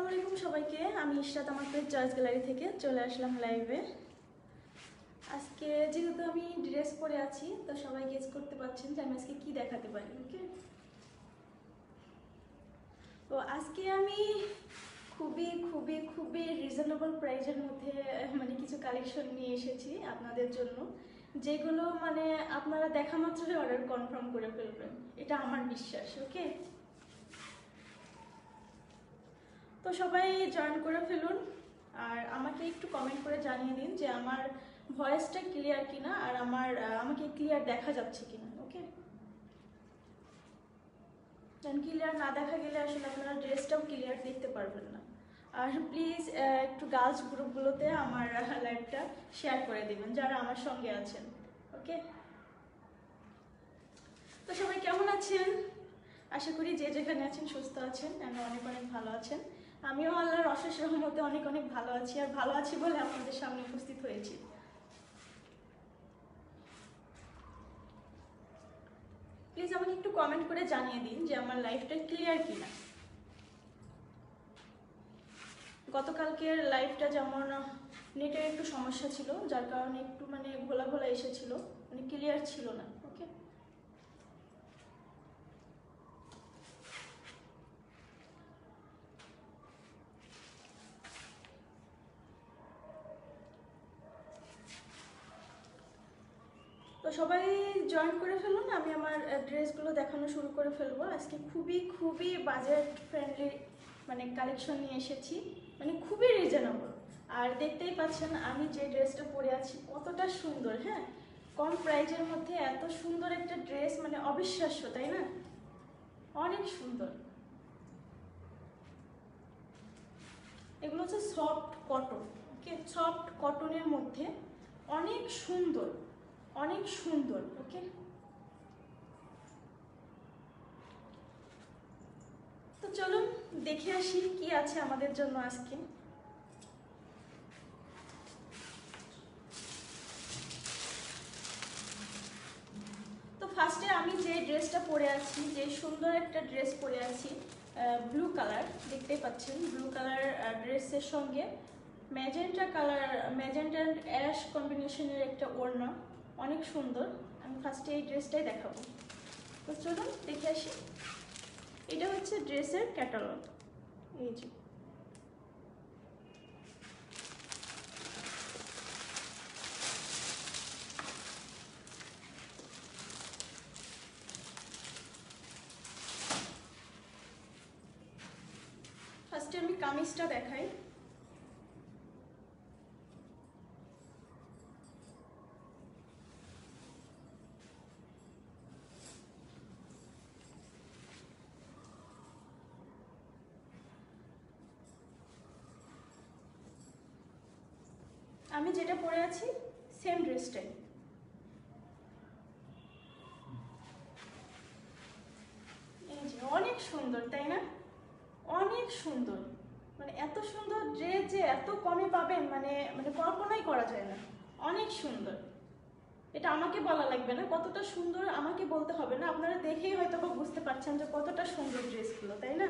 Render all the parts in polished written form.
আসসালামু আলাইকুম সবাইকে। আমি ইশরাত আমার চয়েস গ্যালারি থেকে চলে আসলাম লাইভে। আজকে যেহেতু আমি ড্রেস পরে আছি তো সবাই গেস করতে পারছেন যে আমি আজকে কি দেখাতে পারি। ওকে, তো আজকে আমি খুবই খুবই খুবই রিজনেবল প্রাইসের মধ্যে কিছু কালেকশন নিয়ে এসেছি আপনাদের জন্য, যেগুলো আপনারা দেখা মাত্রই অর্ডার কনফার্ম করে ফেলবেন, এটা আমার বিশ্বাস। ওকে, তো সবাই জয়েন করে ফেলুন আর আমাকে একটু কমেন্ট করে জানিয়ে দিন যে আমার ভয়েসটা ক্লিয়ার কিনা আর আমাকে ক্লিয়ার দেখা যাচ্ছে কিনা। ওকে, কারণ ক্লিয়ার না দেখা গেলে আসলে আপনারা ড্রেসটাও ক্লিয়ার দেখতে পারবেন না। আর প্লিজ একটু গার্লস গ্রুপগুলোতে আমার লাইভটা শেয়ার করে দেবেন যারা আমার সঙ্গে আছেন। ওকে, তো সবাই কেমন আছেন? আশা করি যে যেখানে আছেন সুস্থ আছেন, অনেক অনেক ভালো আছেন। আমিও আল্লাহর অশেষ রহমতে অনেক অনেক ভালো আছি, আর ভালো আছি বলে আপনাদের সামনে উপস্থিত হয়েছি। প্লিজ আমাকে একটু কমেন্ট করে জানিয়ে দিন যে আমার লাইফটা ক্লিয়ার কিনা। গতকালকের লাইভটা যেমন নেটের একটু সমস্যা ছিল, যার কারণে একটু ঘোলা ঘোলা এসেছিল, ক্লিয়ার ছিল না। ওকে, তো সবাই জয়েন করে ফেলুন, আমি আমার ড্রেসগুলো দেখানো শুরু করে ফেলবো। আজকে খুবই খুবই বাজেট ফ্রেন্ডলি কালেকশন নিয়ে এসেছি, খুবই রিজনেবল। আর দেখতেই পাচ্ছেন আমি যে ড্রেসটা পরে আছি কতটা সুন্দর। হ্যাঁ, কম প্রাইজের মধ্যে এত সুন্দর একটা ড্রেস, অবিশ্বাস্য, তাই না? অনেক সুন্দর। এগুলো হচ্ছে সফট কটন। ওকে, সফট কটনের মধ্যে অনেক সুন্দর, অনেক সুন্দর। ওকে, তো চলুন দেখে আসি কি আছে আমাদের জন্য আজকে। তো ফার্স্টে আমি যে ড্রেসটা পরে আছি, যে সুন্দর একটা ড্রেস পরে আছি, ব্লু কালার, দেখতেই পাচ্ছেন ব্লু কালার ড্রেসের সঙ্গে magenta colour, magenta and ash কম্বিনেশনের একটা ওড়না, অনেক সুন্দর। আমি ফার্স্টে এই ড্রেসটাই দেখাবো। তো চলুন দেখে আসি। এটা হচ্ছে ড্রেসের ক্যাটালগ। এই যে ফার্স্টে আমি কামিজটা দেখাই। আমি যেটা পরে আছি সেম ড্রেসটাই। এই যে অনেক সুন্দর, তাই না? অনেক সুন্দর, এত সুন্দর ড্রেস যে এত কমে পাবেন কল্পনাই করা যায় না। অনেক সুন্দর। এটা আমাকে বলা লাগবে না কতটা সুন্দর, আমাকে বলতে হবে না, আপনারা দেখেই হয়তো বুঝতে পারছেন যে কতটা সুন্দর ড্রেসগুলো, তাই না?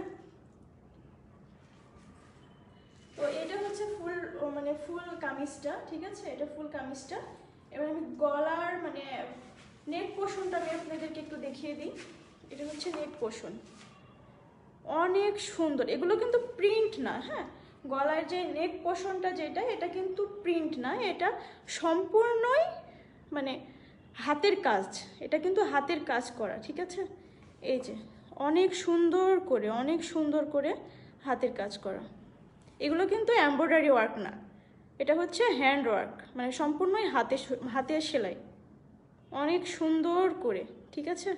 তো এটা হচ্ছে ফুল ফুল কামিজটা, ঠিক আছে? এটা ফুল কামিজটা। এবার আমি গলার নেক পোর্শনটা আমি আপনাদেরকে একটু দেখিয়ে দিই। এটা হচ্ছে নেক পোর্শন, অনেক সুন্দর। এগুলো কিন্তু প্রিন্ট না। হ্যাঁ, গলার যে নেক পোর্শনটা যেটা, এটা কিন্তু প্রিন্ট না, এটা সম্পূর্ণই হাতের কাজ। এটা কিন্তু হাতের কাজ করা, ঠিক আছে? এই যে অনেক সুন্দর করে, অনেক সুন্দর করে হাতের কাজ করা। এগুলো কিন্তু এমব্রয়ডারি ওয়ার্ক না, এটা হচ্ছে হ্যান্ড ওয়ার্ক, সম্পূর্ণই হাতের সেলাই। অনেক সুন্দর করে, ঠিক আছে?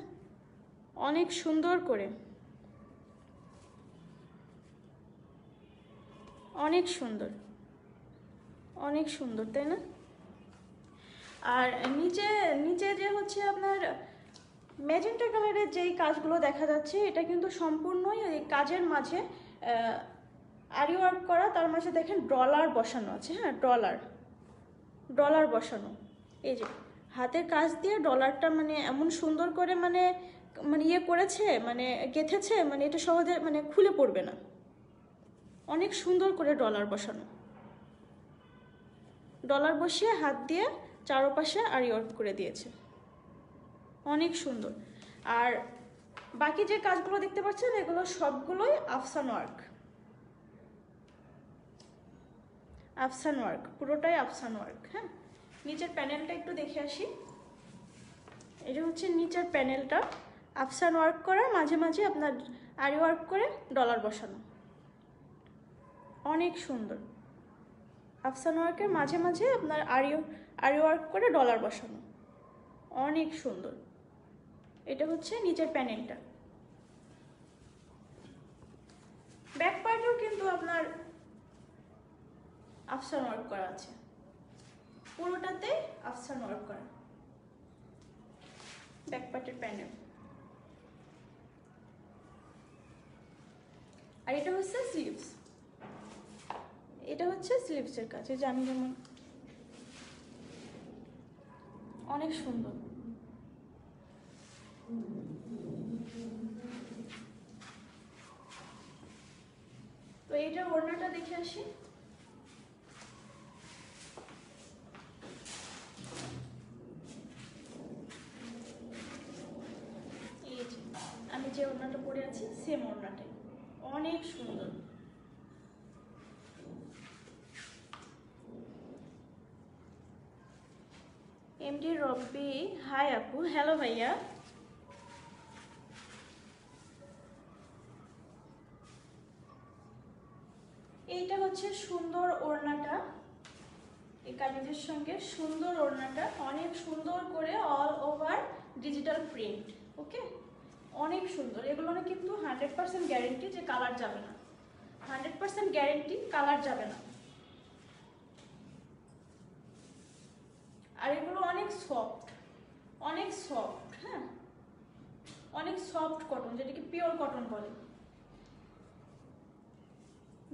অনেক সুন্দর করে, অনেক সুন্দর, অনেক সুন্দর, তাই না? আর নিচে নিচে যে হচ্ছে আপনার ম্যাজেন্টা কালারের যেই কাজগুলো দেখা যাচ্ছে, এটা কিন্তু সম্পূর্ণই এই কাজের মাঝে আরি ওয়ার্ক করা, তার মাঝে দেখেন ডলার বসানো আছে। হ্যাঁ, ডলার, ডলার বসানো। এই যে হাতের কাজ দিয়ে ডলারটা এমন সুন্দর করে ইয়ে করেছে, গেঁথেছে, এটা সহজে খুলে পড়বে না। অনেক সুন্দর করে ডলার বসানো, ডলার বসিয়ে হাত দিয়ে চারপাশে আরি ওয়ার্ক করে দিয়েছে, অনেক সুন্দর। আর বাকি যে কাজগুলো দেখতে পাচ্ছেন এগুলো সবগুলোই আফসান ওয়ার্ক, আফসান ওয়ার্ক, পুরোটাই আফসান ওয়ার্ক। হ্যাঁ, নিচের প্যানেলটা একটু দেখে আসি। এটা হচ্ছে নিচের প্যানেলটা, আফসান ওয়ার্ক করা, মাঝে মাঝে আপনার আরি ওয়ার্ক করে ডলার বসানো, অনেক সুন্দর। আফসান ওয়ার্কের মাঝে মাঝে আপনার আরি ওয়ার্ক করে ডলার বসানো, অনেক সুন্দর। এটা হচ্ছে নিচের প্যানেলটা। ব্যাক পার্টেও কিন্তু আপনার আফসান ওয়ার্ক করা আছে, পুরোটাতে আফসান ওয়ার্ক করা ব্যাক পার্টের প্যানেল। আর এটা হচ্ছে স্লিভস, এটা হচ্ছে স্লিভসের কাছে, যে আমি যেমন, অনেক সুন্দর। তো এইটা ওড়নাটা দেখে আসি। আমি যে ওড়নাটা পরে আছি সেম ওড়নাটাই, অনেক সুন্দর। এমডি রব্বি, হাই আপু। হ্যালো ভাইয়া। এইটা হচ্ছে সুন্দর ওড়নাটা, এই কামিজের সঙ্গে সুন্দর ওড়নাটা, অনেক সুন্দর করে অল ওভার ডিজিটাল প্রিন্ট। ওকে, অনেক সুন্দর। এগুলো না কিন্তু 100% গ্যারেন্টি যে কালার যাবে না, 100% গ্যারেন্টি কালার যাবে না। আর এগুলো অনেক সফট, অনেক সফট। হ্যাঁ, অনেক সফট কটন, যেটাকে পিওর কটন বলে,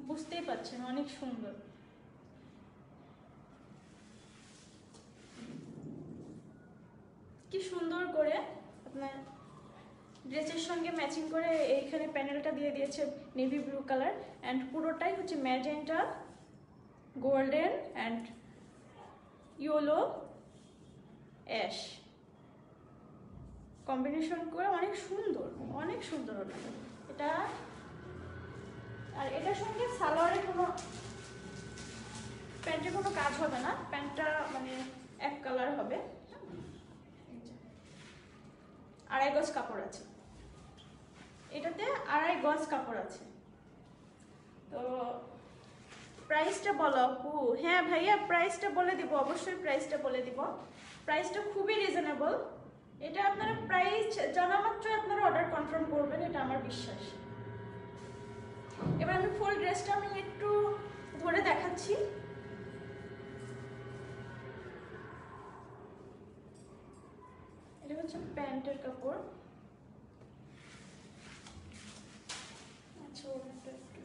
বুঝতেই পারছেন, অনেক সুন্দর। কি সুন্দর করে আপনার ড্রেসের সঙ্গে ম্যাচিং করে এইখানে প্যানেলটা দিয়ে দিয়েছে নেভি ব্লু কালার, অ্যান্ড পুরোটাই হচ্ছে magenta, golden and yellow ash combination করে, অনেক সুন্দর, অনেক সুন্দর ওটা এটা। আর এটার সঙ্গে সালোয়ারে কোনো, প্যান্টে কোনো কাজ হবে না, প্যান্টটা মানে এক কালার হবে। 2.5 গজ কাপড় আছে এটাতে, 2.5 গজ কাপড় আছে। তো প্রাইসটা বলো আপু। হ্যাঁ ভাইয়া, প্রাইসটা বলে দিব, অবশ্যই প্রাইসটা বলে দিব। প্রাইসটা খুবই রিজনেবল। এটা আপনারা প্রাইস জানা মাত্র আপনারা অর্ডার কনফার্ম করবেন, এটা আমার বিশ্বাস। এবার আমি ফুল ড্রেসটা আমি একটু ধরে দেখাচ্ছি। এটা হচ্ছে প্যান্টের কাপড়। আচ্ছা, ওটা একটু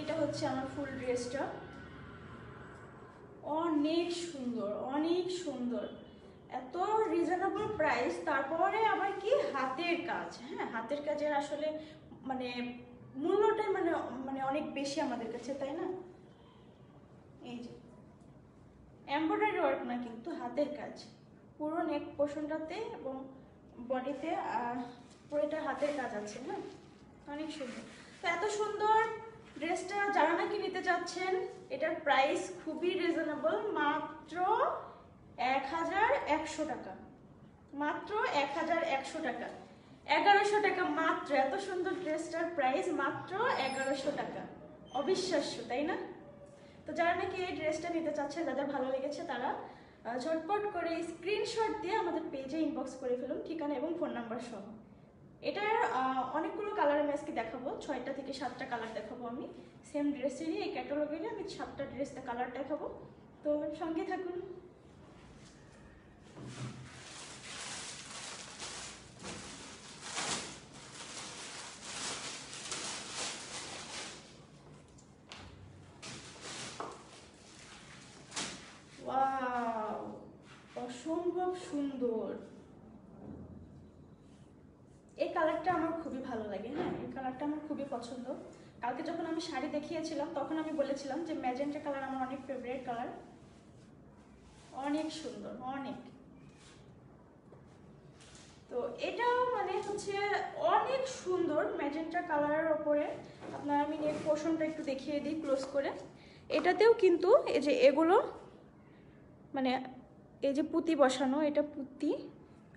এটা হচ্ছে আমার ফুল ড্রেসটা, অনেক সুন্দর, অনেক সুন্দর। এত রিজনেবল প্রাইস, তারপরে আবার কি হাতের কাজ। হ্যাঁ, হাতের কাজের আসলে মানে মূল্যটাই মানে মানে অনেক বেশি আমাদের কাছে, তাই না? এই যে এমব্রয়ডারি ওয়ার্ক না, কিন্তু হাতের কাজ, পুরো নেক পোর্শনটাতে এবং বডিতে পুরোটা হাতের কাজ আছে। হ্যাঁ, অনেক সুন্দর। তো এত সুন্দর ড্রেসটা যারা নাকি নিতে চাচ্ছেন, এটার প্রাইস খুবই রিজনেবল, মাত্র 1100 টাকা, মাত্র 1100 টাকা, 1100 টাকা মাত্র। এত সুন্দর ড্রেসটার প্রাইস মাত্র 1100 টাকা, অবিশ্বাস্য, তাই না? তো যারা নাকি এই ড্রেসটা নিতে চাচ্ছে, যাদের ভালো লেগেছে, তারা ঝটপট করে স্ক্রিনশট দিয়ে আমাদের পেজে ইনবক্স করে ফেলুন, ঠিকানা এবং ফোন নাম্বার সহ। এটার অনেকগুলো কালার আমি আজকে দেখাবো, 6টা থেকে 7টা কালার দেখাবো আমি সেম ড্রেসেরই। এই ক্যাটালগেরই আমি 7টা ড্রেসটা কালার দেখাবো, তো সঙ্গে থাকুন। অসম্ভব সুন্দর। এই কালারটা আমার খুবই ভালো লাগে। হ্যাঁ, এই কালারটা আমার খুবই পছন্দ। কালকে যখন আমি শাড়ি দেখিয়েছিলাম তখন আমি বলেছিলাম যে ম্যাজেন্টা কালার আমার অনেক ফেভারিট কালার। অনেক সুন্দর, অনেক। তো এটাও মানে হচ্ছে অনেক সুন্দর ম্যাজেন্টা কালারের ওপরে। আপনার আমি নেক পোর্শনটা একটু দেখিয়ে দিই ক্লোজ করে। এটাতেও কিন্তু এই যে এগুলো মানে এই যে পুঁতি বসানো, এটা পুঁতি,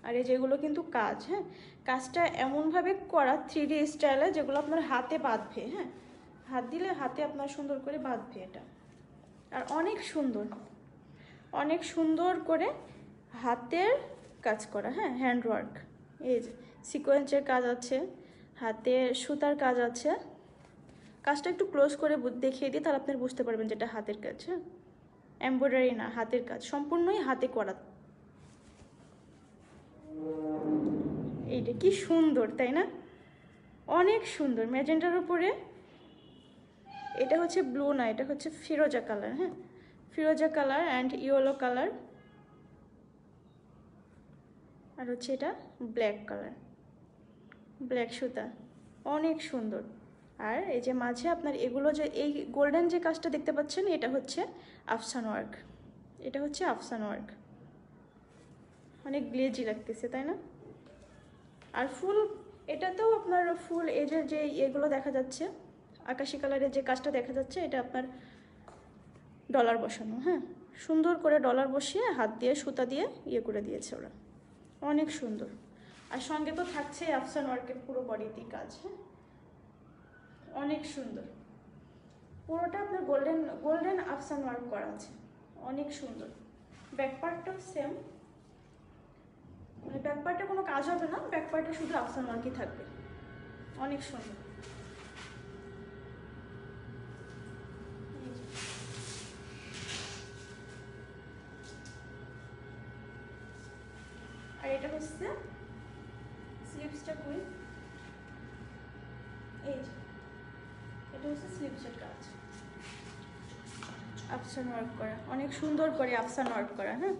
আর এই যেগুলো কিন্তু কাজ। হ্যাঁ, কাজটা এমনভাবে করা 3D স্টাইলে যেগুলো আপনার হাতে বাঁধবে। হ্যাঁ, হাত দিলে হাতে আপনার সুন্দর করে বাঁধবে এটা। আর অনেক সুন্দর, অনেক সুন্দর করে হাতের কাজ করা। হ্যাঁ, হ্যান্ডওয়ার্ক। এই যে সিকোয়েন্সের কাজ আছে, হাতে সুতার কাজ আছে। কাজটা একটু ক্লোজ করে দেখিয়ে দিই, তাহলে আপনি বুঝতে পারবেন যেটা হাতের কাজ। হ্যাঁ, এমব্রয়ডারি না, হাতের কাজ, সম্পূর্ণই হাতে করা। এইটা কি সুন্দর, তাই না? অনেক সুন্দর ম্যাজেন্টার উপরে। এটা হচ্ছে ব্লু না, এটা হচ্ছে ফিরোজা কালার। হ্যাঁ, ফিরোজা কালার অ্যান্ড ইয়েলো কালার, আর হচ্ছে এটা ব্ল্যাক কালার, ব্ল্যাক সুতা। অনেক সুন্দর। আর এই যে মাঝে আপনার এগুলো যে এই গোল্ডেন যে কাজটা দেখতে পাচ্ছেন, এটা হচ্ছে আফসান ওয়ার্ক। এটা হচ্ছে আফসান ওয়ার্ক। অনেক গ্লেজি লাগতেছে, তাই না? আর ফুল, এটাতেও আপনার ফুল এজের যে এগুলো দেখা যাচ্ছে, আকাশি কালারের যে কাজটা দেখা যাচ্ছে, এটা আপনার ডলার বসানো। হ্যাঁ, সুন্দর করে ডলার বসিয়ে হাত দিয়ে সুতা দিয়ে ইয়ে করে দিয়েছে ওরা। অনেক সুন্দর। আর সঙ্গে তো থাকছে আফসান ওয়ার্কের পুরো বডিতেই কাজ। হ্যাঁ, অনেক সুন্দর। পুরোটা আপনার গোল্ডেন গোল্ডেন আফসান ওয়ার্ক করা আছে। অনেক সুন্দর। ব্যাক পার্টটাও সেম, মানে ব্যাক পার্টে কোনো কাজ হবে না, ব্যাক পার্টে শুধু আফসান ওয়ার্কই থাকবে। অনেক সুন্দর। আর এটা হচ্ছে স্লিভসটা কই, এই যে এটা হচ্ছে স্লিভসের কাজ, আফসান ওয়ার্ক করা, অনেক সুন্দর করে আফসান ওয়ার্ক করা। হ্যাঁ,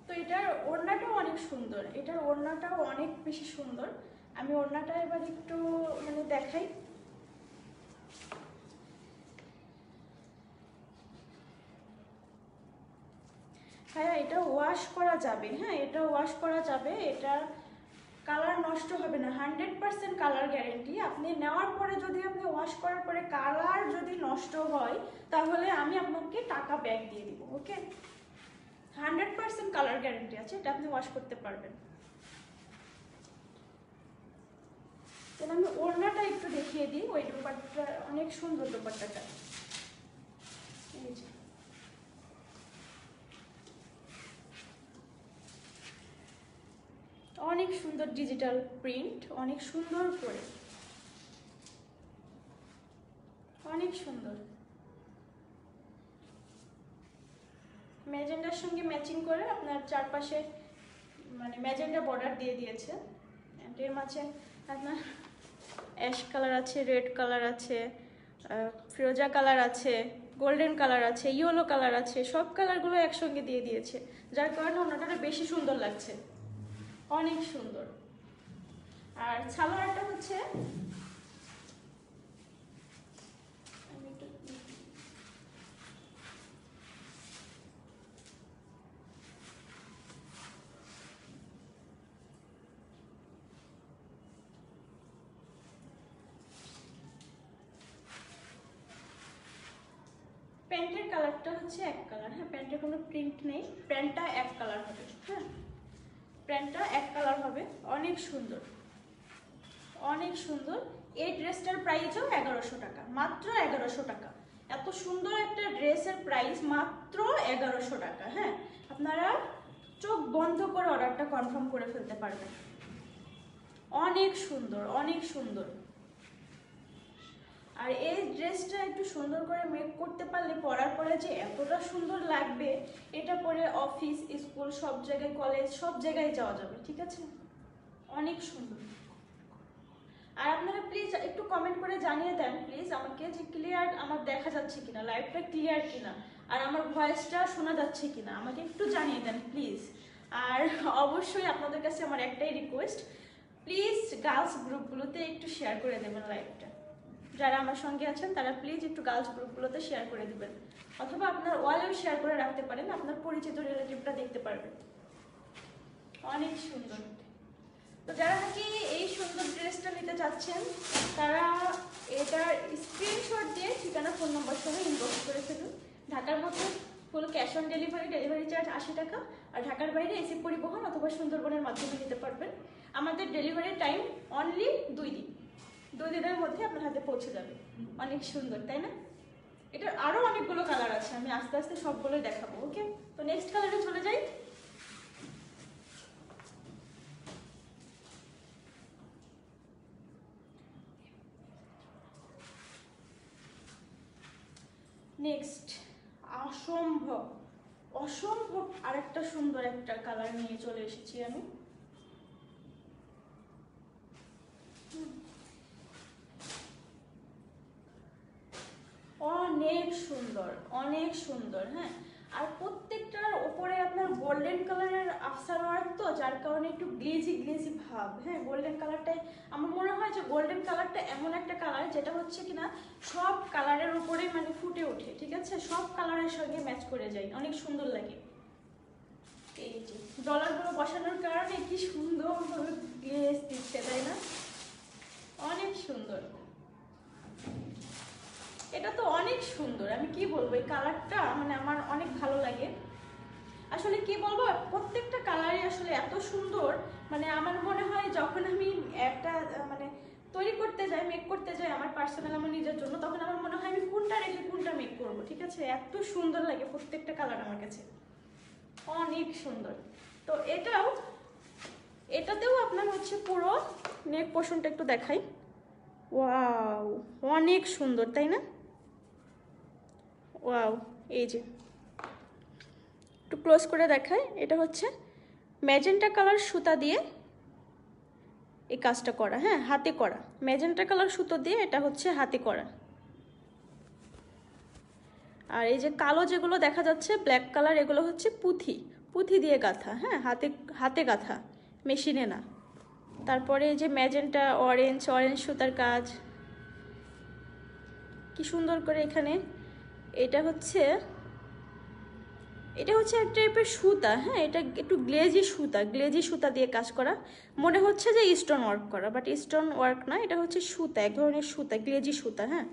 তো এটার ওড়নাটাও অনেক সুন্দর, এটার ওড়নাটাও অনেক বেশি সুন্দর। আমি ওড়নাটা এবার একটু মানে দেখাই। হ্যাঁ, এটা ওয়াশ করা যাবে। হ্যাঁ, এটা ওয়াশ করা যাবে, এটা কালার নষ্ট হবে না, 100% কালার গ্যারেন্টি। আপনি নেওয়ার পরে যদি আপনি ওয়াশ করার পরে কালার যদি নষ্ট হয়, তাহলে আমি আপনাকে টাকা ব্যাক দিয়ে দিব। ওকে, 100% কালার গ্যারেন্টি আছে, এটা আপনি ওয়াশ করতে পারবেন। তাহলে আমি ওড়নাটা একটু দেখিয়ে দিই। ওই দোপাট্টাটা অনেক সুন্দর, দোপাট্টাটা এই যে অনেক সুন্দর ডিজিটাল প্রিন্ট, অনেক সুন্দর করে, অনেক সুন্দর। ম্যাজেন্ডার সঙ্গে ম্যাচিং করে আপনার চারপাশে মানে ম্যাজেন্ডা বর্ডার দিয়ে দিয়েছে। এর মাঝে আপনার অ্যাশ কালার আছে, রেড কালার আছে, ফিরোজা কালার আছে, গোল্ডেন কালার আছে, ইয়েলো কালার আছে, সব কালারগুলো একসঙ্গে দিয়ে দিয়েছে, যার কারণে ওনাটা বেশি সুন্দর লাগছে। অনেক সুন্দর। আর সালোয়ারটা হচ্ছে প্যান্টের কালারটা হচ্ছে এক কালার। হ্যাঁ, প্যান্টের কোনো প্রিন্ট নেই, প্যান্টটা এক কালার হবে। হ্যাঁ, প্যান্টটা এক কালার হবে। অনেক সুন্দর, অনেক সুন্দর। এই ড্রেসটার প্রাইসও 1100 টাকা, মাত্র 1100 টাকা। এত সুন্দর একটা ড্রেসের প্রাইস মাত্র 1100 টাকা। হ্যাঁ, আপনারা চোখ বন্ধ করে অর্ডারটা কনফার্ম করে ফেলতে পারবেন। অনেক সুন্দর, অনেক সুন্দর। আর এই ড্রেসটা একটু সুন্দর করে মেক করতে পারলে পরার পরে যে এতটা সুন্দর লাগবে, এটা পরে অফিস, স্কুল, সব জায়গায়, কলেজ, সব জায়গায় যাওয়া যাবে। ঠিক আছে, অনেক সুন্দর। আর আপনারা প্লিজ একটু কমেন্ট করে জানিয়ে দেন প্লিজ আমাকে যে ক্লিয়ার আমার দেখা যাচ্ছে কিনা, লাইভটা ক্লিয়ার কিনা, আর আমার ভয়েসটা শোনা যাচ্ছে কিনা আমাকে একটু জানিয়ে দেন প্লিজ। আর অবশ্যই আপনাদের কাছে আমার একটাই রিকোয়েস্ট, প্লিজ গার্লস গ্রুপগুলোতে একটু শেয়ার করে দেবেন লাইভটা। যারা আমার সঙ্গে আছেন তারা প্লিজ একটু গার্লস গ্রুপগুলোতে শেয়ার করে দেবেন, অথবা আপনার ওয়ালেও শেয়ার করে রাখতে পারেন, আপনার পরিচিত রিলেটিভটা দেখতে পারবেন। অনেক সুন্দর। তো যারা নাকি এই সুন্দর ড্রেসটা নিতে চাচ্ছেন তারা এটার স্ক্রিনশট দিয়ে ঠিকানা ফোন নম্বর সহ ইনবক্স করে ফেলুন। ঢাকার মধ্যে full cash on delivery, delivery charge 80 টাকা, আর ঢাকার বাইরে এসি পরিবহন অথবা সুন্দরবনের মাধ্যমে নিতে পারবেন। আমাদের ডেলিভারি টাইম অনলি 2 দিন, 2 দিনের মধ্যে আপনার হাতে পৌঁছে যাবে। অনেক সুন্দর তাই না? এটার আরও অনেকগুলো কালার আছে, আমি আস্তে আস্তে সবগুলোই দেখাবো। ওকে, তো নেক্সট কালারে চলে যাই। নেক্সট অসম্ভব অসম্ভব আরেকটা সুন্দর একটা কালার নিয়ে চলে এসেছি আমি। অনেক সুন্দর, অনেক সুন্দর। হ্যাঁ, আর প্রত্যেকটার ওপরে আপনার গোল্ডেন কালারের আফসার ওয়ার্ক, তো যার কারণে একটু গ্লেজি গ্লেজি ভাব। হ্যাঁ, গোল্ডেন কালারটাই আমার মনে হয় যে গোল্ডেন কালারটা এমন একটা কালার যেটা হচ্ছে কিনা সব কালারের উপরে মানে ফুটে ওঠে। ঠিক আছে, সব কালারের সঙ্গে ম্যাচ করে যায়, অনেক সুন্দর লাগে। এই যে ডলারগুলো বসানোর কারণে কি সুন্দর গ্লেজ দিচ্ছে তাই না? অনেক সুন্দর, এটা তো অনেক সুন্দর। আমি কি বলবো, এই কালারটা মানে আমার অনেক ভালো লাগে। আসলে কি বলবো, প্রত্যেকটা কালারই আসলে এত সুন্দর, মানে আমার মনে হয় যখন আমি একটা মানে তৈরি করতে যাই, মেক করতে যাই আমার পার্সোনাল আমার নিজের জন্য, তখন আমার মনে হয় আমি কোনটা রেখে কোনটা মেক করবো। ঠিক আছে, এত সুন্দর লাগে প্রত্যেকটা কালার আমার কাছে, অনেক সুন্দর। তো এটাতেও আপনার হচ্ছে পুরো নেক পোর্শনটা একটু দেখাই। ওয়াও, অনেক সুন্দর তাই না? ওয়াও, এই যে একটু ক্লোজ করে দেখায়, এটা হচ্ছে ম্যাজেন্টা কালার সুতা দিয়ে এই কাজটা করা। হ্যাঁ, হাতে করা ম্যাজেন্টা কালার সুতো দিয়ে এটা হচ্ছে হাতে করা। আর এই যে কালো যেগুলো দেখা যাচ্ছে ব্ল্যাক কালার, এগুলো হচ্ছে পুঁথি, পুঁথি দিয়ে গাঁথা। হ্যাঁ, হাতে হাতে গাঁথা, মেশিনে না। তারপরে এই যে ম্যাজেন্টা অরেঞ্জ, অরেঞ্জ সুতার কাজ কি সুন্দর করে এখানে। এটা হচ্ছে এক টাইপের সুতা। হ্যাঁ, এটা একটু গ্লেজি সুতা, গ্লেজি সুতা দিয়ে কাজ করা। মনে হচ্ছে যে স্টোন ওয়ার্ক করা, বাট স্টোন ওয়ার্ক না, এটা হচ্ছে সুতা, এক ধরনের সুতা, গ্লেজি সুতা। হ্যাঁ,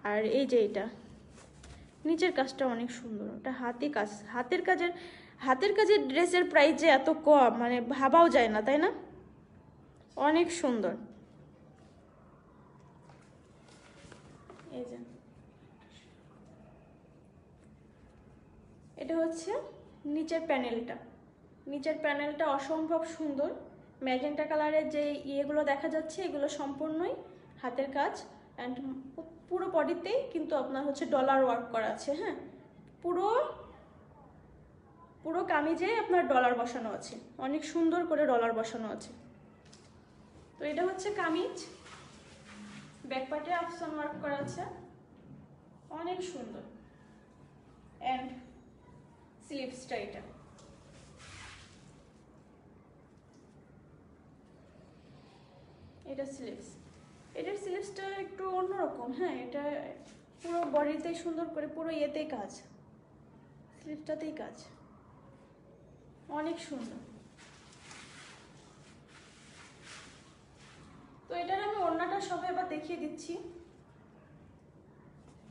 আর এই যে এটা নিচের কাজটা অনেক সুন্দর, ওটা হাতে কাজ, হাতের কাজের ড্রেসের প্রাইস যে এত কম মানে ভাবাও যায় না তাই না? অনেক সুন্দর। এই যে এটা হচ্ছে নিচের প্যানেলটা অসম্ভব সুন্দর। ম্যাজেন্টা কালারের যে ইয়েগুলো দেখা যাচ্ছে এগুলো সম্পূর্ণই হাতের কাজ, অ্যান্ড পুরো বডিতেই কিন্তু আপনার হচ্ছে ডলার ওয়ার্ক করা আছে। হ্যাঁ, পুরো কামিজে আপনার ডলার বসানো আছে, অনেক সুন্দর করে ডলার বসানো আছে। তো এটা হচ্ছে কামিজ, ব্যাক পার্টে আফসান ওয়ার্ক করা আছে, অনেক সুন্দর। অ্যান্ড স্লিভসটা এটা স্লিভস, এটার স্লিভসটা একটু অন্যরকম। হ্যাঁ, এটা পুরো বডিতেই সুন্দর করে পুরো ইয়েতেই কাজ, স্লিভসটাতেই কাজ, অনেক সুন্দর। তো এটার আমি ওড়নাটা সহ এবার দেখিয়ে দিচ্ছি,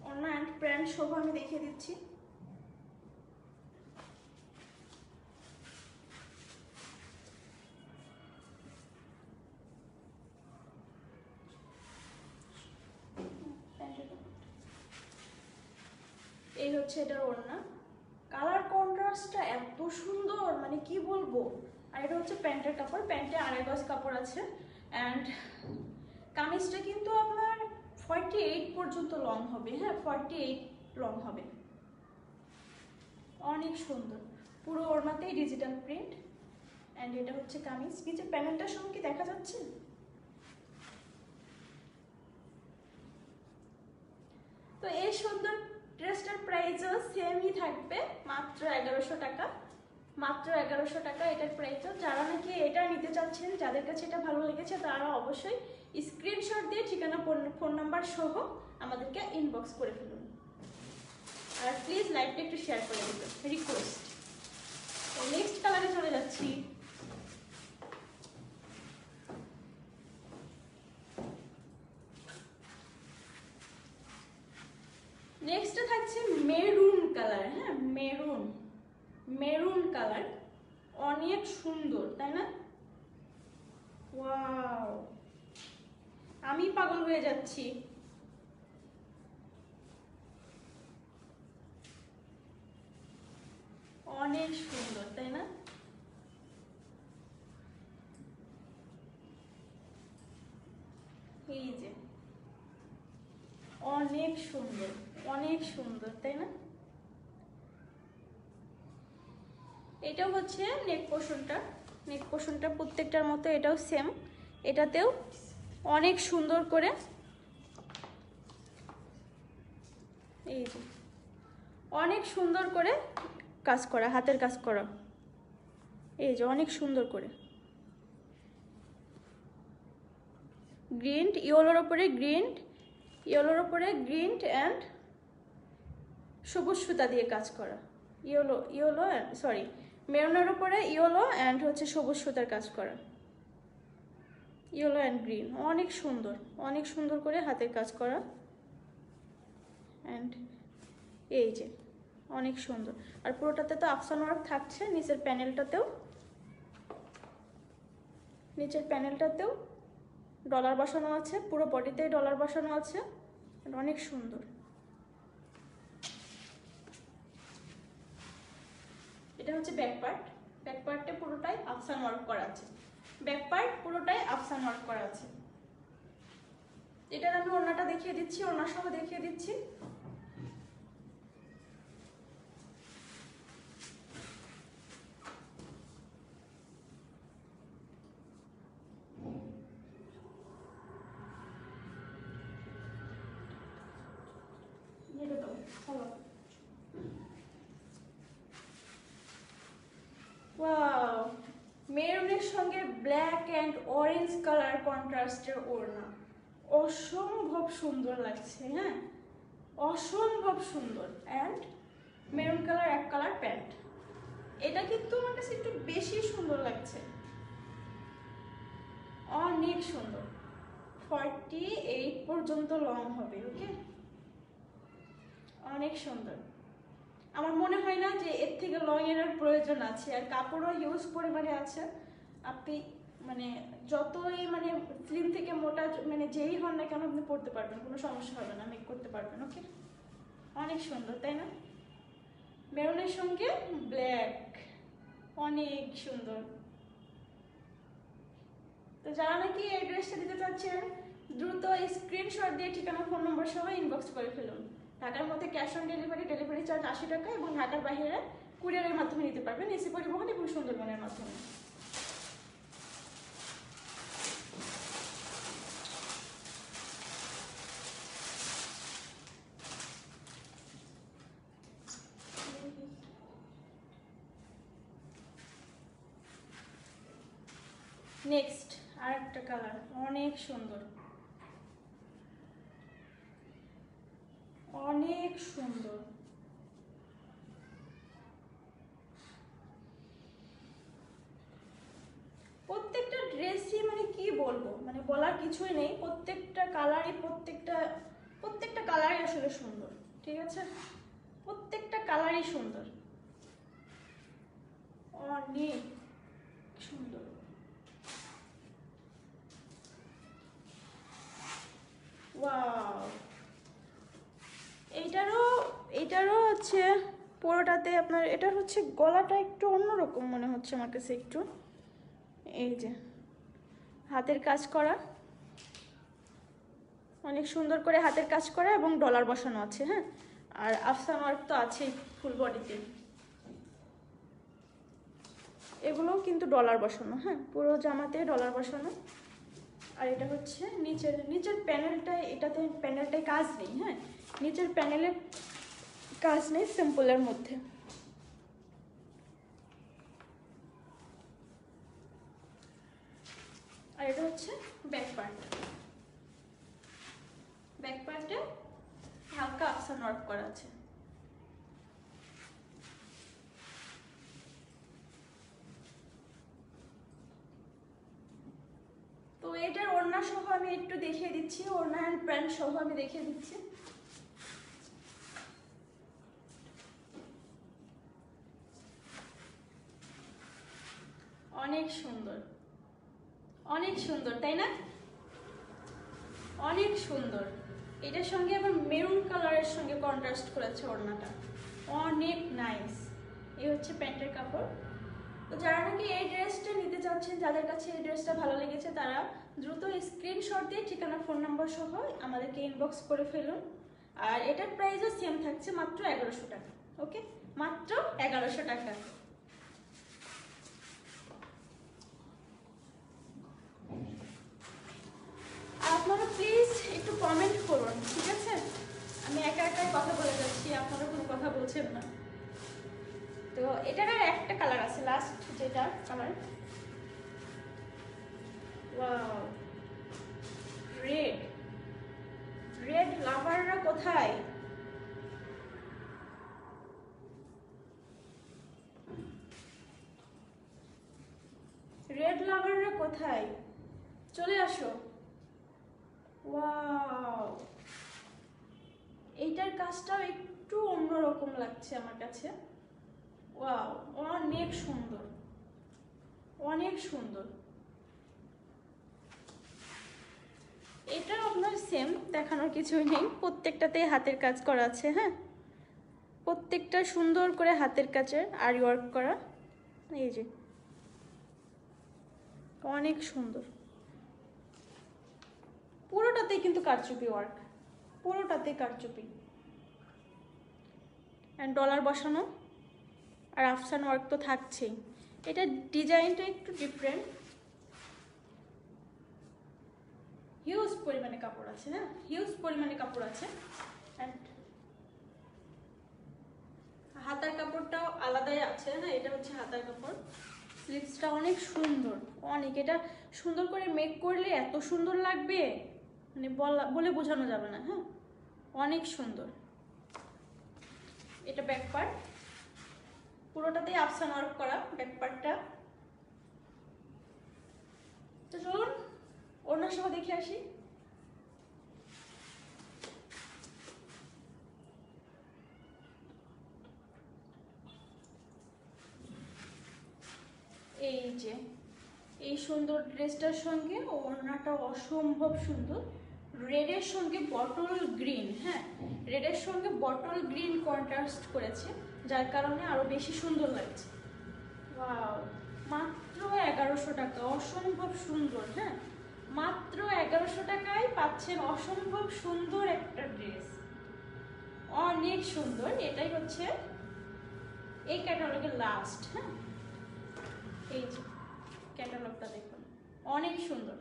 ওড়না অ্যান্ড প্যান্ট সহ আমি দেখিয়ে দিচ্ছি। এই হচ্ছে এটার ওড়না, কালার কন্ট্রাস্টটা এত সুন্দর মানে কি বলবো। আর এটা হচ্ছে প্যান্টের কাপড়, প্যান্টে 2.5 গজ কাপড় আছে। অ্যান্ড কামিজটা কিন্তু আপনার 48 পর্যন্ত লং হবে। হ্যাঁ, 48 লং হবে, অনেক সুন্দর। পুরো ওড়নাতেই ডিজিটাল প্রিন্ট। অ্যান্ড এটা হচ্ছে কামিজ, নিচে প্যানেলটার সঙ্গে কি দেখা যাচ্ছে? তো এই সুন্দর ড্রেসটার প্রাইসও সেমই থাকবে, মাত্র 1100 টাকা। মাত্র 1100 টাকা এটার প্রাইসও। যারা নাকি এটা নিতে চাচ্ছেন, যাদের কাছে এটা ভালো লেগেছে, তারা অবশ্যই স্ক্রিনশট দিয়ে ঠিকানা ফোন নাম্বার সহ আমাদেরকে ইনবক্স করে ফেলুন। আর প্লিজ লাইভটা একটু শেয়ার করে দেবেন, রিকোয়েস্ট। নেক্সট কালারে চলে যাচ্ছি। নেক্সটে থাকছে মেরুন কালার। হ্যাঁ, মেরুন কালার, অনেক সুন্দর তাই না? ওয়াও, আমি পাগল হয়ে যাচ্ছি। অনেক সুন্দর তাই না? এই যে অনেক সুন্দর, অনেক সুন্দর তাই না? এটাও হচ্ছে নেক পোর্শনটা প্রত্যেকটার মতো এটাও সেম। এটাতেও অনেক সুন্দর করে এই যে অনেক সুন্দর করে কাজ করা, হাতের কাজ করা। এই যে অনেক সুন্দর করে গ্রিন্ড ইয়েলোর ওপরে গ্রিন অ্যান্ড সবুজ সুতা দিয়ে কাজ করা। মেরুনের উপরে ইয়েলো অ্যান্ড হচ্ছে সবুজ সুতার কাজ করা, ইয়েলো অ্যান্ড গ্রিন। অনেক সুন্দর করে হাতের কাজ করা। অ্যান্ড এই যে অনেক সুন্দর। আর পুরোটাতে তো আফসান ওয়ার্ক থাকছে, নিচের প্যানেলটাতেও ডলার বসানো আছে, পুরো বডিতেই ডলার বসানো আছে। অনেক সুন্দর। এটা হচ্ছে ব্যাক পার্টে পুরোটাই আফসান ওয়ার্ক করা আছে। এটার আমি ওড়নাটা দেখিয়ে দিচ্ছি, ওড়না সহ দেখিয়ে দিচ্ছি। ওয়াও, মেরুনের সঙ্গে ব্ল্যাক অ্যান্ড অরেঞ্জ কালার কন্ট্রাস্টের ওড়না, অসম্ভব সুন্দর লাগছে। হ্যাঁ, অসম্ভব সুন্দর। অ্যান্ড মেরুন কালার এক কালার প্যান্ট। এটা কিন্তু আমার কাছে একটু বেশি সুন্দর লাগছে, অনেক সুন্দর। 48 পর্যন্ত লং হবে। ওকে, অনেক সুন্দর। আমার মনে হয় না যে এর থেকে লং এর প্রয়োজন আছে। আর কাপড়ও হিউজ পরিমাণে আছে। আপনি মানে যতই মানে স্লিম থেকে মোটা মানে যেই হন না কেন আপনি পরতে পারবেন, কোনো সমস্যা হবে না, মেক করতে পারবেন। ওকে, অনেক সুন্দর তাই না? মেরুনের সঙ্গে ব্ল্যাক, অনেক সুন্দর। তো যারা নাকি এই ড্রেসটা দিতে চাচ্ছেন, দ্রুত স্ক্রিনশট দিয়ে ঠিকানা ফোন নম্বর সহ ইনবক্স করে ফেলুন। ঢাকার মধ্যে ক্যাশ অন ডেলিভারি চার্জ 80 টাকা, এবং ঢাকার বাইরে কুরিয়ারের মাধ্যমে নিতে পারবেন, এসি পরিবহন এবং সুন্দরবনের মাধ্যমে। নেক্সট আরেকটা কালার, অনেক সুন্দর, অনেক সুন্দর। প্রত্যেকটা ড্রেসই মানে কি বলবো, মানে বলার কিছুই নেই। প্রত্যেকটা কালারই আসলে সুন্দর। ঠিক আছে, প্রত্যেকটা কালারই সুন্দর, অনেক সুন্দর। ওয়াও, এইটারও হচ্ছে পুরোটাতে আপনার, এটার হচ্ছে গলাটা একটু অন্যরকম মনে হচ্ছে আমার কাছে একটু। এই যে হাতের কাজ করা, অনেক সুন্দর করে হাতের কাজ করা এবং ডলার বসানো আছে। হ্যাঁ, আর আফসান ওয়ার্ক তো আছেই ফুল বডিতে। এগুলোও কিন্তু ডলার বসানো। হ্যাঁ, পুরো জামাতে ডলার বসানো। আর এটা হচ্ছে নিচের প্যানেলটায়, এটাতে প্যানেলটায় কাজ নেই, হ্যাঁ, নিচের প্যানেলে কাজ নেই, সিম্পলের মধ্যে। আর এটা হচ্ছে ব্যাক পার্ট। ব্যাক পার্টে হালকা আফসান ওয়ার্ক করা আছে। তো এটার ওড়না সহ আমি একটু দেখিয়ে দিচ্ছি, ওড়না অ্যান্ড প্যান্ট সহ আমি দেখিয়ে দিচ্ছি। অনেক সুন্দর, অনেক সুন্দর, তাই না? অনেক সুন্দর। এটার সঙ্গে আবার মেরুন কালারের সঙ্গে কন্ট্রাস্ট করেছে ওড়নাটা, অনেক নাইস। এই হচ্ছে প্যান্টের কাপড়। তো যারা নাকি এই ড্রেসটা নিতে চাচ্ছেন, যাদের কাছে এই ড্রেসটা ভালো লেগেছে, তারা দ্রুত স্ক্রিনশট দিয়ে ঠিকানা, ফোন নাম্বার সহ আমাদেরকে ইনবক্স করে ফেলুন। আর এটার প্রাইসও সেম থাকছে, মাত্র 1100 টাকা। ওকে, মাত্র 1100 টাকা। আপনারা প্লিজ একটু কমেন্ট করুন, ঠিক আছে? আমি একা একাই কথা বলে যাচ্ছি, আপনারা কোনো কথা বলছেন না। তো এটার আর একটা কালার আছে, লাস্ট যেটা কালার, ওয়াও, রেড। রেড লাভাররা কোথায়? রেড লাভাররা কোথায়? চলে আসো। ওয়াও, এইটার কাজটাও একটু অন্যরকম লাগছে আমার কাছে। ওয়াও, অনেক সুন্দর, অনেক সুন্দর। এটা আপনার সেম, দেখানোর কিছুই নেই, প্রত্যেকটাতেই হাতের কাজ করা আছে, হ্যাঁ, প্রত্যেকটা সুন্দর করে হাতের কাজের আরি ওয়ার্ক করা। এই যে অনেক সুন্দর, পুরোটাতেই কিন্তু কারচুপি ওয়ার্ক, পুরোটাতেই কারচুপি অ্যান্ড ডলার বসানো, আর আফসান ওয়ার্ক তো থাকছেই। এটা ডিজাইনটা একটু ডিফারেন্ট, হিউজ পরিমাণে কাপড় আছে, হ্যাঁ, হিউজ পরিমাণে কাপড় আছে। অ্যান্ড হাতার কাপড়টাও আলাদাই আছে, হ্যাঁ, এটা হচ্ছে হাতার কাপড়। স্লিভসটা অনেক সুন্দর, অনেক, এটা সুন্দর করে মেক করলে এত সুন্দর লাগবে, মানে বলে বোঝানো যাবে না, হ্যাঁ, অনেক সুন্দর। এটা ব্যাক পার্ট, পুরোটাতেই আফসান ওয়ার্ক করা ব্যাক পার্টটা। তো চলুন ওড়না সহ দেখে আসি। এই যে এই সুন্দর ড্রেসটার সঙ্গে ওড়নাটা অসম্ভব সুন্দর, রেডের সঙ্গে বটল গ্রিন, হ্যাঁ, রেডের সঙ্গে বটল গ্রিন কন্ট্রাস্ট করেছে, যার কারণে আরো বেশি সুন্দর লাগছে। ওয়াও, মাত্র 1100 টাকা, অসম্ভব সুন্দর, হ্যাঁ, মাত্র 1100 টাকায় পাচ্ছেন অসম্ভব সুন্দর একটা ড্রেস, অনেক সুন্দর। এটাই হচ্ছে এই ক্যাটালগের লাস্ট, হ্যাঁ, এই যে ক্যাটালগটা দেখুন, অনেক সুন্দর,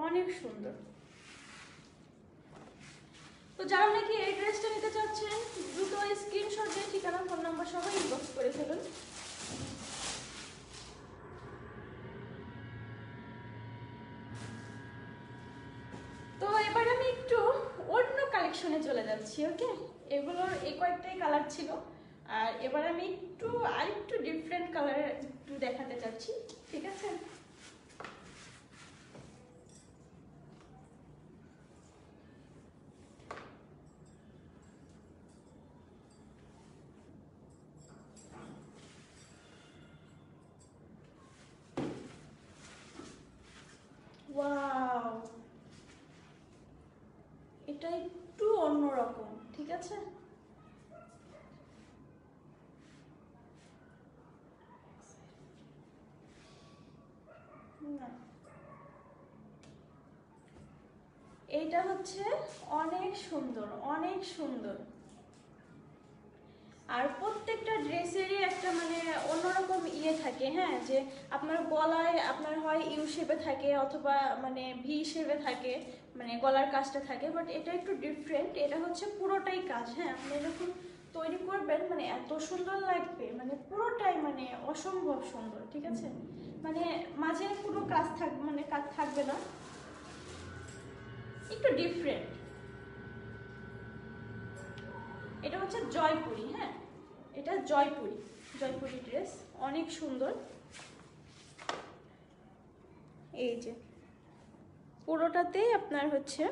অনেক সুন্দর। তো যারা নাকি এই ড্রেসটা নিতে চাচ্ছেন, দ্রুত স্ক্রিনশট দিয়ে ঠিকানা, ফোন নাম্বার সহ ইনবক্স করে ফেলুন। তো এবার আমি একটু অন্য কালেকশনে চলে যাচ্ছি। ওকে, এগুলোর এই কয়েকটাই কালার ছিল, আর এবার আমি আরেকটু ডিফারেন্ট কালার একটু দেখাতে চাচ্ছি, ঠিক আছে? ওয়াও, এটা একটু অন্যরকম, ঠিক আছে? এইটা হচ্ছে অনেক সুন্দর, অনেক সুন্দর। আর প্রত্যেকটা ড্রেসেরই একটা একটা মানে অন্যরকম ইয়ে থাকে, হ্যাঁ, যে আপনার গলায় আপনার হয় ইউ শেপে থাকে অথবা মানে ভি শেপে থাকে, মানে গলার কাজটা থাকে, বাট এটা একটু ডিফারেন্ট। এটা হচ্ছে পুরোটাই কাজ, হ্যাঁ, আপনি যখন তৈরি করবেন মানে এত সুন্দর লাগবে, মানে পুরোটাই মানে অসম্ভব সুন্দর, ঠিক আছে, মানে মাঝে কোনো কাজ থাকবে, মানে কাজ থাকবে না, একটু ডিফারেন্ট। এটা হচ্ছে জয়পুরি, হ্যাঁ, এটা জয়পুরি, জয়পুরি ড্রেস, অনেক সুন্দর। এই যে পুরোটাতেই আপনার হচ্ছে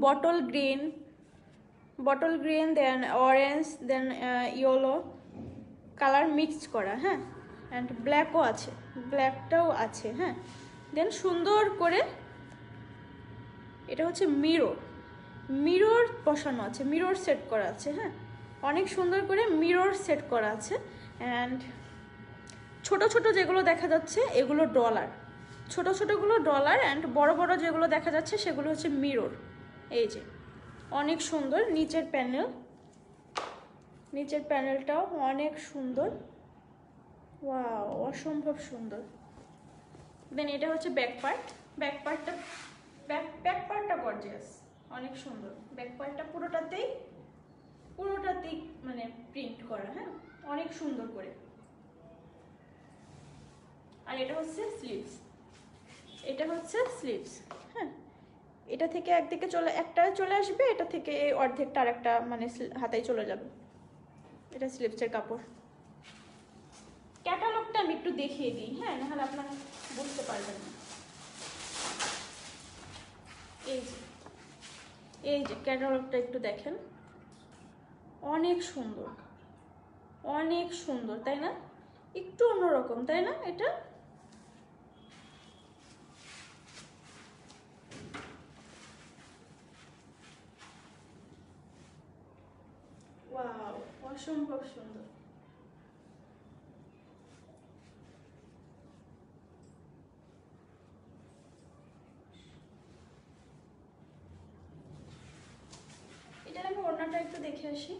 বটল গ্রিন দেন অরেঞ্জ দেন ইয়েলো কালার মিক্সড করা, হ্যাঁ, অ্যান্ড ব্ল্যাকও আছে, ব্ল্যাকটাও আছে, হ্যাঁ, দেন সুন্দর করে এটা হচ্ছে মিরর বসানো আছে, মিরর সেট করা আছে, হ্যাঁ, অনেক সুন্দর করে মিরর সেট করা আছে। অ্যান্ড ছোট ছোট যেগুলো দেখা যাচ্ছে এগুলো ডলার, ছোট ছোটগুলো ডলার, অ্যান্ড বড় বড় যেগুলো দেখা যাচ্ছে সেগুলো হচ্ছে মিরর। এই যে অনেক সুন্দর নিচের প্যানেলটাও অনেক সুন্দর, ওয়াও, অসম্ভব সুন্দর। দেন এটা হচ্ছে ব্যাক পার্টটা গর্জিয়াস, অনেক সুন্দর। ব্যাক পার্টটা পুরোটাতেই মানে প্রিন্ট করা, হ্যাঁ, অনেক সুন্দর করে। আর এটা হচ্ছে স্লিভস, হ্যাঁ, এটা থেকে একদিকে একটা চলে আসবে, এটা থেকে এই অর্ধেকটা আর একটা মানে হাতায় চলে যাবে। এটা স্লিভসের কাপড়। ক্যাটালগটা আমি একটু দেখিয়ে দিই, হ্যাঁ, নাহলে আপনারা বুঝতে পারবেন না। এই যে ক্যাটালগটা একটু দেখেন, অনেক সুন্দর, তাই না? একটু অন্যরকম, তাই না? এটা ওয়াও, অসম্ভব সুন্দর। এটার আমি ওড়নাটা একটু দেখে আসি।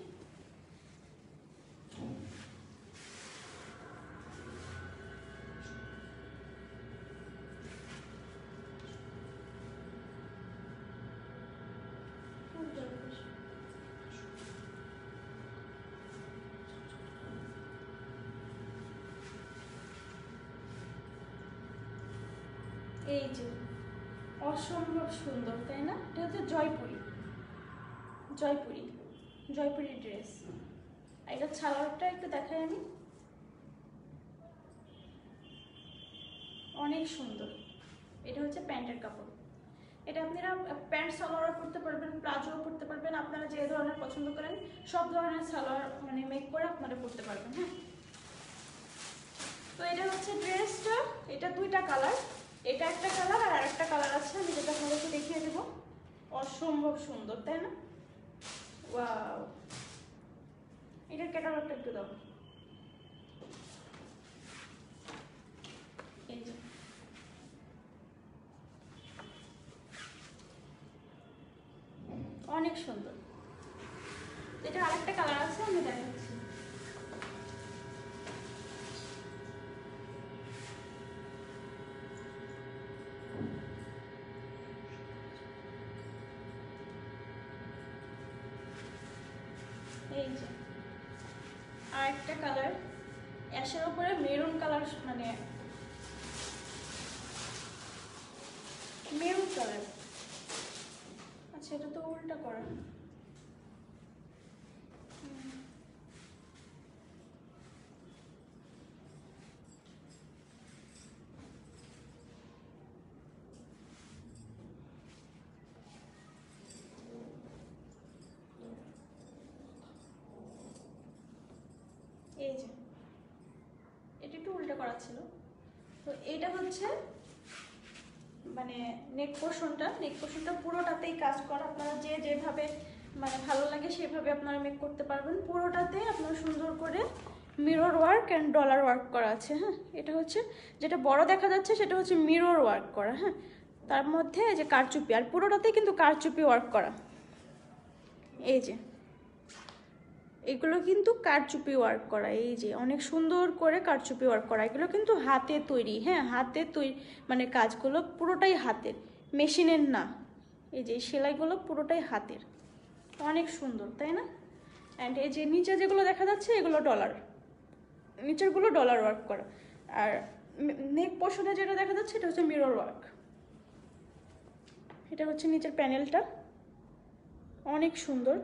এই যে অসম্ভব সুন্দর, তাই না? এটা হচ্ছে জয়পুরি ড্রেস। এটা সালোয়ারটা একটু দেখাই আমি, অনেক সুন্দর। এটা হচ্ছে প্যান্টের কাপড়। এটা আপনারা প্যান্ট সালোয়ারও পরতে পারবেন, প্লাজোও পরতে পারবেন, আপনারা যে ধরনের পছন্দ করেন সব ধরনের সালোয়ার মানে মেক করে আপনারা পরতে পারবেন, হ্যাঁ। তো এটা হচ্ছে ড্রেসটা, এটা দুইটা কালার, এটা একটা কালার আর আরেকটা কালার আছে, আমি যেটা আপনাদেরকে দেখিয়ে দেবো। অসম্ভব সুন্দর, তাই না? ওয়াও, এটার ক্যাটালগটা একটু দাও। এই যে অনেক সুন্দর। এটা আরেকটা কালার আছে, আমি দেখাচ্ছি। এই যে আরেকটা কালার, অ্যাশের উপরে মেরুন কালার, মানে মেরুন কালার। আচ্ছা, এটা তো উল্টা করা। এই যে এটা একটু উল্টা করা ছিল। তো এটা হচ্ছে মানে নেক পোর্শনটা পুরোটাতেই কাজ করা, আপনারা যেভাবে মানে ভালো লাগে সেভাবে আপনারা মেক করতে পারবেন। পুরোটাতে আপনার সুন্দর করে mirror work and dollar work করা আছে, হ্যাঁ। এটা হচ্ছে যেটা বড় দেখা যাচ্ছে সেটা হচ্ছে মিরর ওয়ার্ক করা, হ্যাঁ, তার মধ্যে এই যে কারচুপি, আর পুরোটাতেই কিন্তু কারচুপি ওয়ার্ক করা। এই যে এগুলো কিন্তু কারচুপি ওয়ার্ক করা, এই যে অনেক সুন্দর করে কারচুপি ওয়ার্ক করা, এগুলো কিন্তু হাতে তৈরি, হ্যাঁ হাতে তৈরি, মানে কাজগুলো পুরোটাই হাতের, মেশিনের না। এই যে সেলাইগুলো পুরোটাই হাতের, অনেক সুন্দর তাই না? অ্যান্ড এই যে নিচে যেগুলো দেখা যাচ্ছে এগুলো ডলার, নিচেরগুলো ডলার ওয়ার্ক করা। আর নেক পোর্শনে যেটা দেখা যাচ্ছে এটা হচ্ছে মিরর ওয়ার্ক। এটা হচ্ছে নিচের প্যানেলটা, অনেক সুন্দর।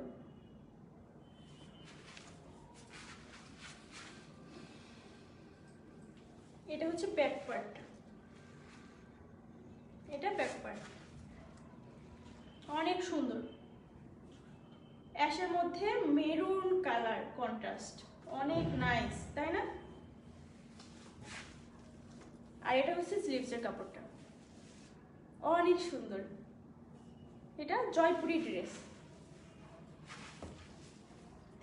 এটা হচ্ছে ব্যাক পার্ট, এটা ব্যাক পার্ট, অনেক সুন্দর। অ্যাশের মধ্যে মেরুন কালার কন্ট্রাস্ট, অনেক নাইস তাই না? আর এটা হচ্ছে স্লিভসের কাপড়টা, অনেক সুন্দর। এটা জয়পুরি ড্রেস।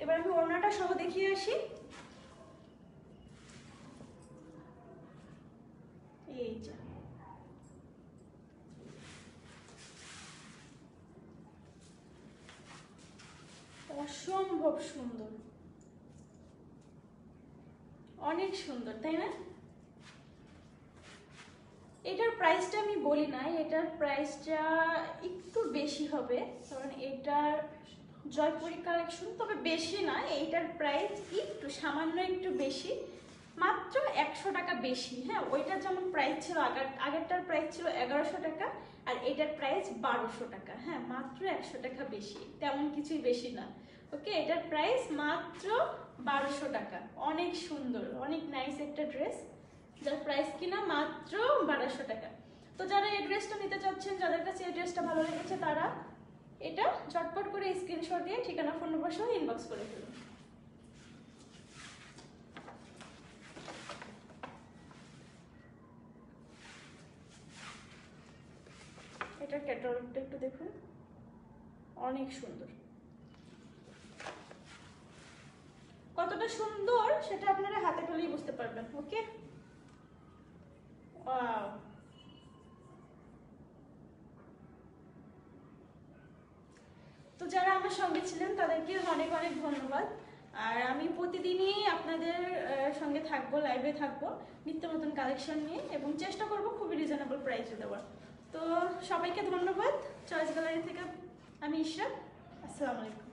এবার আমি ওড়নাটা সহ দেখিয়ে আসি। এই যে অসম্ভব সুন্দর, অনেক সুন্দর তাই না? এটার প্রাইসটা আমি বলি নাই, এটার প্রাইসটা একটু বেশি হবে, কারণ এটার জয়পুরি কালেকশন, তবে বেশি না, এইটার প্রাইস একটু সামান্য একটু বেশি, মাত্র 100 টাকা বেশি। হ্যাঁ, ওইটার যেমন প্রাইস ছিল আগেরটার প্রাইস ছিল 1100 টাকা, আর এটার প্রাইস 1200 টাকা। হ্যাঁ, মাত্র 100 টাকা বেশি, তেমন কিছুই বেশি না। ওকে, এটার প্রাইস মাত্র 1200 টাকা। অনেক সুন্দর, অনেক নাইস একটা ড্রেস, যার প্রাইস কিনা মাত্র 1200 টাকা। তো যারা এই ড্রেসটা নিতে চাচ্ছেন, যাদের কাছে এই ড্রেসটা ভালো লেগেছে, তারা এটা ঝটপট করে স্ক্রিনশট দিয়ে ঠিকানা ফোন নম্বর সহ ইনবক্স করে ফেলুন। এটার ক্যাটালগটা একটু দেখুন, অনেক সুন্দর। কতটা সুন্দর সেটা আপনারা হাতে পেলেই বুঝতে পারবেন। ওকে, ওয়াও। তো যারা আমার সঙ্গে ছিলেন তাদেরকে অনেক অনেক ধন্যবাদ। আর আমি প্রতিদিনই আপনাদের সঙ্গে থাকবো, লাইভে থাকবো নিত্য নতুন কালেকশন নিয়ে, এবং চেষ্টা করব খুবই রিজনেবল প্রাইসে দেওয়ার। তো সবাইকে ধন্যবাদ। চয়েস গ্যালারি থেকে আমি ইশরাত, আসসালামু আলাইকুম।